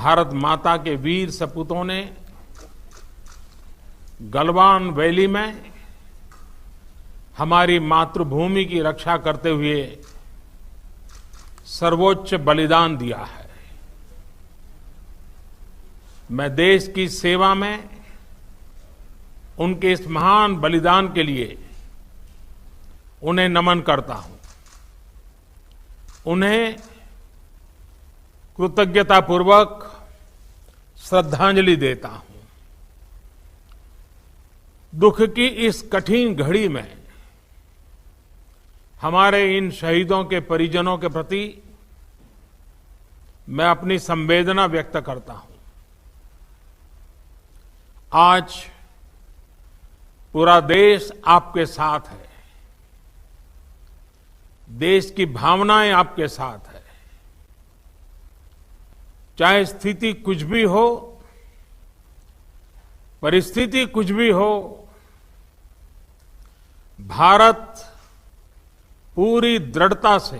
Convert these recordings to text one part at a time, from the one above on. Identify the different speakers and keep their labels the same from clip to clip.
Speaker 1: भारत माता के वीर सपूतों ने गलवान वैली में हमारी मातृभूमि की रक्षा करते हुए सर्वोच्च बलिदान दिया है। मैं देश की सेवा में उनके इस महान बलिदान के लिए उन्हें नमन करता हूं, उन्हें कृतज्ञतापूर्वक श्रद्धांजलि देता हूं। दुख की इस कठिन घड़ी में हमारे इन शहीदों के परिजनों के प्रति मैं अपनी संवेदना व्यक्त करता हूं। आज पूरा देश आपके साथ है, देश की भावनाएं आपके साथ है। चाहे स्थिति कुछ भी हो, परिस्थिति कुछ भी हो, भारत पूरी दृढ़ता से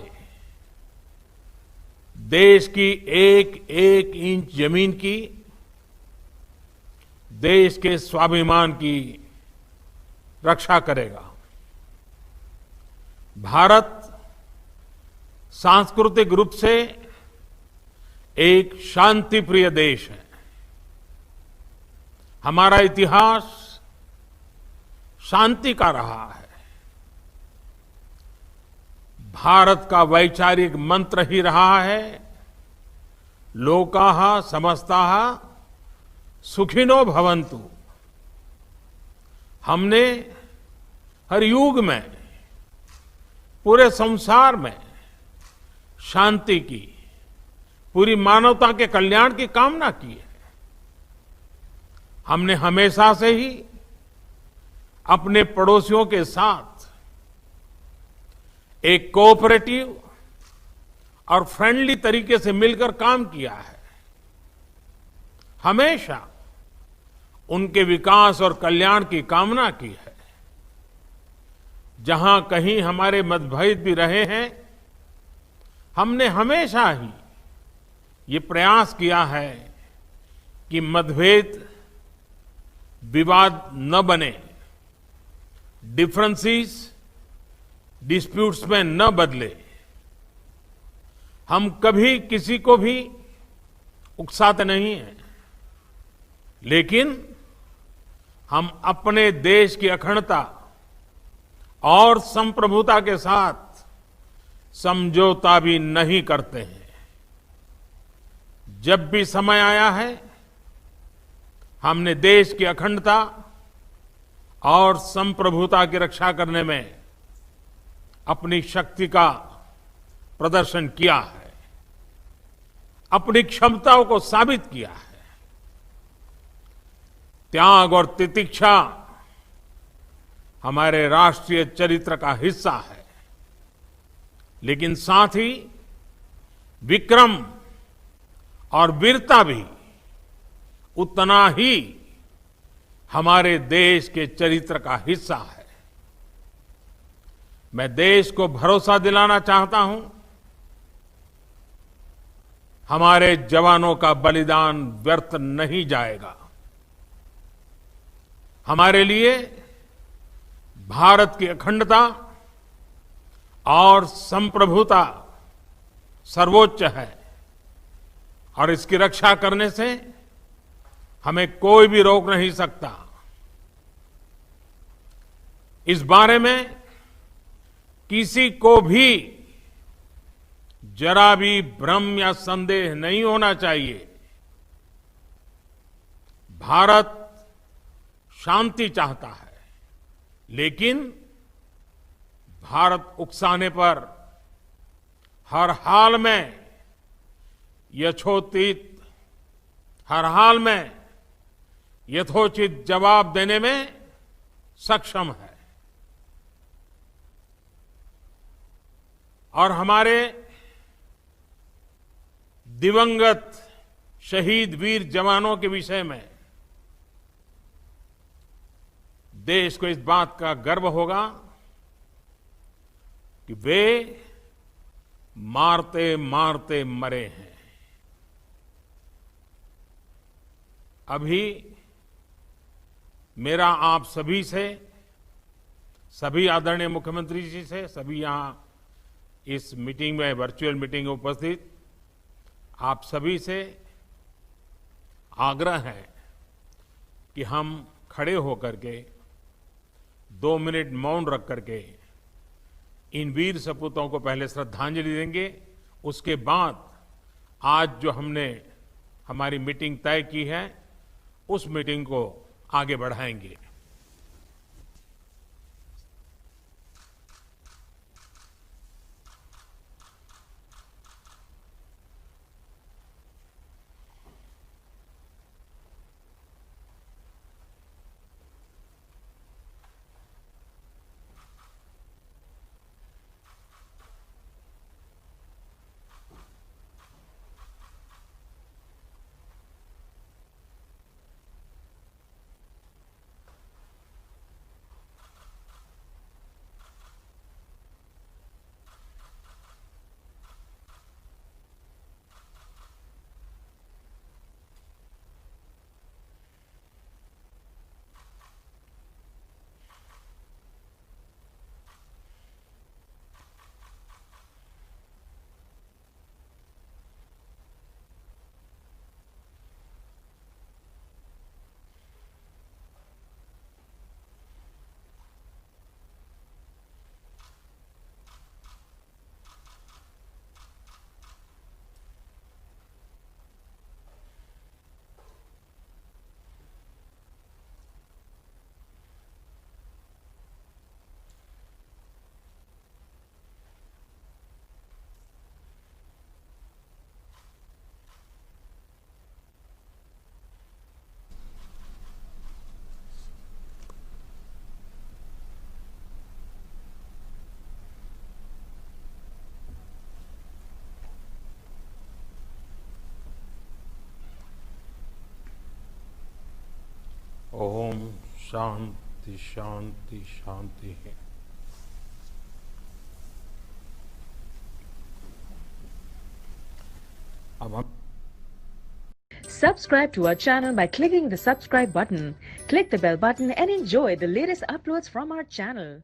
Speaker 1: देश की एक एक इंच जमीन की, देश के स्वाभिमान की रक्षा करेगा। भारत सांस्कृतिक रूप से एक शांतिप्रिय देश है। हमारा इतिहास शांति का रहा है। भारत का वैचारिक मंत्र ही रहा है, लोकाः समस्ताः सुखिनो भवन्तु। हमने हर युग में, पूरे संसार में शांति की, पूरी मानवता के कल्याण की कामना की है। हमने हमेशा से ही अपने पड़ोसियों के साथ एक कोऑपरेटिव और फ्रेंडली तरीके से मिलकर काम किया है। हमेशा उनके विकास और कल्याण की कामना की है। जहां कहीं हमारे मतभेद भी रहे हैं, हमने हमेशा ही ये प्रयास किया है कि मतभेद विवाद न बने, डिफरेंसेस डिस्प्यूट्स में न बदले। हम कभी किसी को भी उकसाते नहीं हैं, लेकिन हम अपने देश की अखंडता और संप्रभुता के साथ समझौता भी नहीं करते हैं। जब भी समय आया है, हमने देश की अखंडता और संप्रभुता की रक्षा करने में अपनी शक्ति का प्रदर्शन किया है, अपनी क्षमताओं को साबित किया है। त्याग और तितिक्षा हमारे राष्ट्रीय चरित्र का हिस्सा है, लेकिन साथ ही विक्रम और वीरता भी उतना ही हमारे देश के चरित्र का हिस्सा है। मैं देश को भरोसा दिलाना चाहता हूं, हमारे जवानों का बलिदान व्यर्थ नहीं जाएगा। हमारे लिए भारत की अखंडता और संप्रभुता सर्वोच्च है, और इसकी रक्षा करने से हमें कोई भी रोक नहीं सकता। इस बारे में किसी को भी जरा भी भ्रम या संदेह नहीं होना चाहिए। भारत शांति चाहता है, लेकिन भारत उकसाने पर हर हाल में यथोचित, हर हाल में यथोचित जवाब देने में सक्षम है। और हमारे दिवंगत शहीद वीर जवानों के विषय में देश को इस बात का गर्व होगा कि वे मारते मारते मरे हैं। अभी मेरा आप सभी से, सभी आदरणीय मुख्यमंत्री जी से, सभी यहां इस मीटिंग में, वर्चुअल मीटिंग में उपस्थित आप सभी से आग्रह है कि हम खड़े होकर के 2 मिनट मौन रख करके इन वीर सपूतों को पहले श्रद्धांजलि देंगे। उसके बाद आज जो हमने हमारी मीटिंग तय की है, उस मीटिंग को आगे बढ़ाएंगे। ओम शांति शांति शांति है। अब हम
Speaker 2: Subscribe to our channel by clicking the subscribe button. Click the bell button and enjoy the latest uploads from our channel.